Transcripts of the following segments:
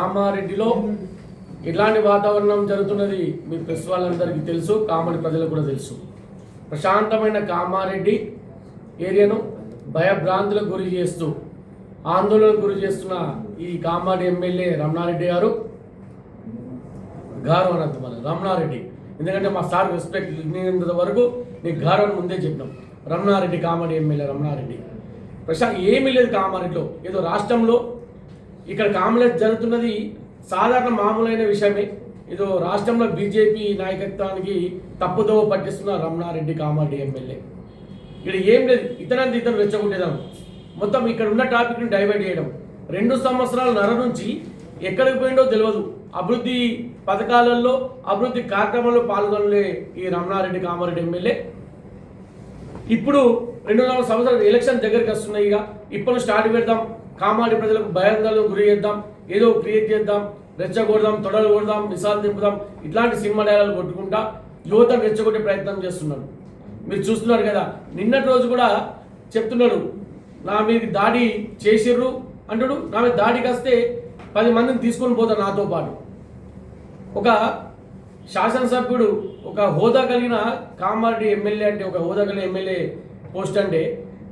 కామారెడ్డిలో ఇలాంటి వాతావరణం జరుగుతున్నది మీ ప్రెస్ వాళ్ళందరికీ తెలుసు, కామారెడ్డి ప్రజలకు కూడా తెలుసు. ప్రశాంతమైన కామారెడ్డి ఏరియాను భయభ్రాంతులకు గురి చేస్తూ ఆందోళనకు గురి చేస్తున్న ఈ కామారెడ్డి ఎమ్మెల్యే రమణారెడ్డి గారు అనద్దు మన రమణారెడ్డి, ఎందుకంటే మా సార్ రెస్పెక్ట్ ఇన్నంత వరకు నీకు గారవని ముందే చెప్పినాం. రమణారెడ్డి కామారెడ్డి ఎమ్మెల్యే రమణారెడ్డి ఏమీ లేదు కామారెడ్డిలో. ఏదో రాష్ట్రంలో ఇక్కడ కామారెడ్డి జరుగుతున్నది సాధారణ మామూలైన విషయమే. ఏదో రాష్ట్రంలో బీజేపీ నాయకత్వానికి తప్పుదోవ పట్టిస్తున్న రమణారెడ్డి కామారెడ్డి ఎమ్మెల్యే. ఇక్కడ ఏం లేదు, ఇతను రెచ్చగొట్టేదాం, మొత్తం ఇక్కడ ఉన్న టాపిక్ని డైవర్ట్ చేయడం. 2 సంవత్సరాల నుంచి ఎక్కడికి పోయిందో తెలియదు. అభివృద్ధి పథకాలలో అభివృద్ధి కార్యక్రమంలో పాల్గొనలే ఈ రమణారెడ్డి కామారెడ్డి ఎమ్మెల్యే. ఇప్పుడు 2 సంవత్సరాలు ఎలక్షన్ దగ్గరికి వస్తున్నాయి. ఇప్పుడు స్టార్ట్ పెడదాం, కామారెడ్డి ప్రజలకు భయాందోళనకు గురి చేద్దాం, ఏదో క్రియేట్ చేద్దాం, రెచ్చగొడదాం, తొడలు కొడదాం, నిసాలు దింపుదాం, ఇట్లాంటి సినిమా డైలాగులు కొట్టుకుంటా యువతను రెచ్చగొట్టే ప్రయత్నం చేస్తున్నాడు. మీరు చూస్తున్నారు కదా, నిన్నటి రోజు కూడా చెప్తున్నాడు, నా మీద దాడి చేసిర్రు అంటాడు. నా మీద దాడికి వస్తే 10 మందిని తీసుకొని పోతాడు నాతో పాటు. ఒక శాసనసభ్యుడు, ఒక హోదా కలిగిన కామారెడ్డి ఎమ్మెల్యే అంటే, ఒక హోదా కలిగిన ఎమ్మెల్యే పోస్ట్ అంటే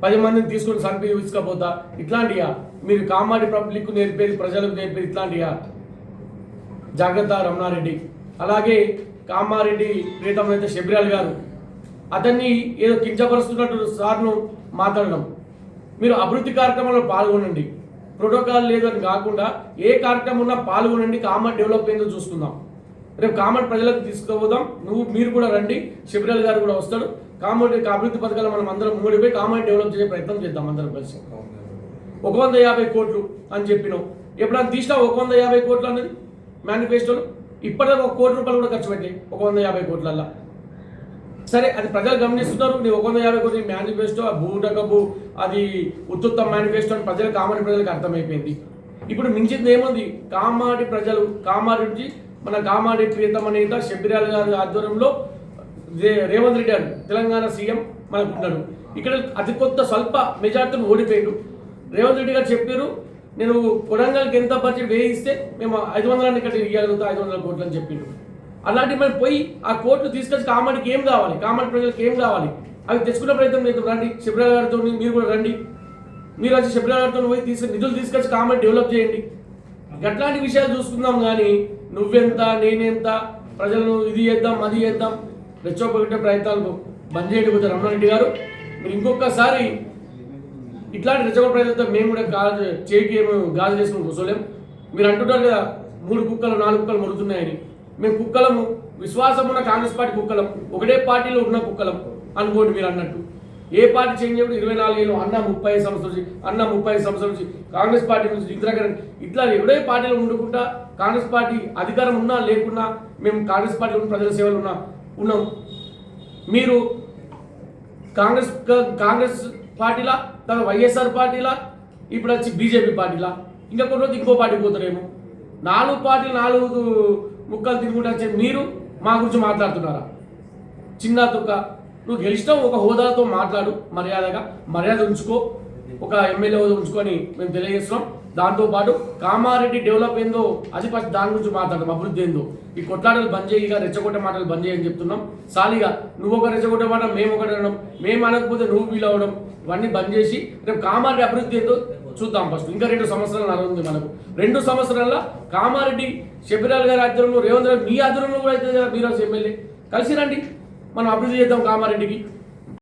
10 మందిని తీసుకొని చంపి తీసుకపోతా, ఇట్లాంటిగా మీరు కామారెడ్డి పబ్లిక్ నేర్పేది, ప్రజలకు నేర్పేది ఇట్లాంటిగా. జాగ్రత్త రమణారెడ్డి. అలాగే కామారెడ్డి ప్రీతం అయితే శబరిలాల్ గారు, అతన్ని ఏదో కించపరుస్తున్నట్టు సార్ను మాట్లాడడం. మీరు అభివృద్ధి కార్యక్రమంలో పాల్గొనండి, ప్రోటోకాల్ లేదని కాకుండా ఏ కార్యక్రమం ఉన్నా పాల్గొనండి, కామారెడ్డి డెవలప్ అయిందో చూసుకుందాం. రేపు కామారెడ్డి ప్రజలకు తీసుకుపోదాం, మీరు కూడా రండి, శబరిలాల్ గారు కూడా వస్తాడు. కామారెడ్డి అభివృద్ధి పథకాలు మనం అందరం మూడిపోయి కామారెడ్డి డెవలప్ చేసే ప్రయత్నం చేద్దాం అందరం కలిసి. 150 కోట్లు అని చెప్పినాం, ఎప్పుడైనా తీసినా 150 కోట్లు అనేది మేనిఫెస్టోలో? ఇప్పటిదాకా 1 కోటి రూపాయలు కూడా ఖర్చు పెట్టి 150 కోట్లల్లా. సరే, అది ప్రజలు గమనిస్తున్నారు. నీ 150 కోట్ల మేనిఫెస్టో భూటకపు అది ఉత్తుత్త మేనిఫెస్టో అని కామారెడ్డి ప్రజలకు అర్థమైపోయింది. ఇప్పుడు మించింది ఏముంది? కామారెడ్డి ప్రజలు, కామారెడ్డి మన కామారెడ్డి ప్రియతమ నేత శబరిలాల్ గారి ఆధ్వర్యంలో రేవంత్ రెడ్డి గారు తెలంగాణ సీఎం మనకు ఉన్నాడు. ఇక్కడ అతి కొత్త స్వల్ప మెజార్టీని ఓడిపోయాడు. రేవంత్ రెడ్డి గారు చెప్పారు, నేను కొడంగల్కి ఎంత బడ్జెట్ వేయిస్తే మేము 500 ఇక్కడ ఇవ్వగలుగుతా, 500 కోట్లు అని చెప్పిండు. అలాంటి మనం పోయి ఆ కోట్లు తీసుకొచ్చి కామారెడ్డికి ఏం కావాలి, కామారెడ్డి ప్రజలకు ఏం కావాలి, అవి తెచ్చుకునే ప్రయత్నం లేదు. రండి శబరిలాల్ గారితో, మీరు కూడా రండి, మీరు వచ్చి శబరిలాల్ గారితో పోయి నిధులు తీసుకొచ్చి కామారెడ్డి డెవలప్ చేయండి. అట్లాంటి విషయాలు చూసుకుందాం. కానీ నువ్వెంత నేనెంత, ప్రజలను ఇది చేద్దాం అది చేద్దాం, రెచ్చగొట్టే ప్రయత్నాలు బంద్ చేయండి కొంచెం రమణారెడ్డి గారు. మీరు ఇంకొకసారి ఇట్లాంటి రెచ్చగొట్టే ప్రయత్నంతో మేము కూడా చేయికి గాజు చేసుకుని కూర్చోలేము. మీరు అంటుంటారు కదా 3 కుక్కలు 4 కుక్కలు మొరుతున్నాయని. మేము కుక్కలము, విశ్వాసం ఉన్న కాంగ్రెస్ పార్టీ కుక్కలం, ఒకటే పార్టీలో ఉన్న కుక్కలం అనుకోండి మీరు అన్నట్టు. ఏ పార్టీ చేంజ్ చేయడం 24 ఏళ్ళు, అన్న 35 సంవత్సరాల నుంచి కాంగ్రెస్ పార్టీ నుంచి ఇందిరాగాంధీ, ఇట్లా ఎవడే పార్టీలో ఉండుకుంటా కాంగ్రెస్ పార్టీ అధికారం ఉన్నా లేకున్నా మేము కాంగ్రెస్ పార్టీలో ప్రజల సేవలు ఉన్నాం. మీరు కాంగ్రెస్ పార్టీలా, తర్వాత వైఎస్ఆర్ పార్టీలా, ఇప్పుడు వచ్చి బీజేపీ పార్టీలా, ఇంకా కొన్ని రోజు ఇంకో పార్టీ పోతారేమో. 4 పార్టీలు 4 ముక్కలు తిరుగుకుంటూ వచ్చే మీరు మా గురించి మాట్లాడుతున్నారా? చిన్న తుక్క, నువ్వు గెలిచినావు, ఒక హోదాతో మాట్లాడు, మర్యాద ఉంచుకో, ఒక ఎమ్మెల్యే హోదా ఉంచుకొని మేము తెలియజేస్తున్నాం. దాంతోపాటు కామారెడ్డి డెవలప్ ఏందో అది ఫస్ట్ దాని గురించి మాట్లాడదాం, అభివృద్ధి ఏందో. ఈ కొట్లాటలు బంద్ చేయి, రెచ్చగొట్టే మాటలు బంద్ చేయని చెప్తున్నాం. సాలిగా నువ్వు ఒక రెచ్చగొట్టే మాట, మేము ఒకటి అనడం, మేము అనకపోతే నువ్వు ఫీల్ అవ్వడం, ఇవన్నీ బంద్ చేసి రేపు కామారెడ్డి అభివృద్ధి ఏందో చూద్దాం. ఫస్ట్ ఇంకా 2 సంవత్సరాలు నడుంది మనకు. 2 సంవత్సరాల్లో కామారెడ్డి శబరిలాల్ గారి ఆధ్వర్యంలో, రేవంత్ రెడ్డి మీ ఆధ్వర్యంలో కూడా అయితే కదా, మీరు ఎమ్మెల్యే కలిసి రండి, మనం అభివృద్ధి చేద్దాం కామారెడ్డికి.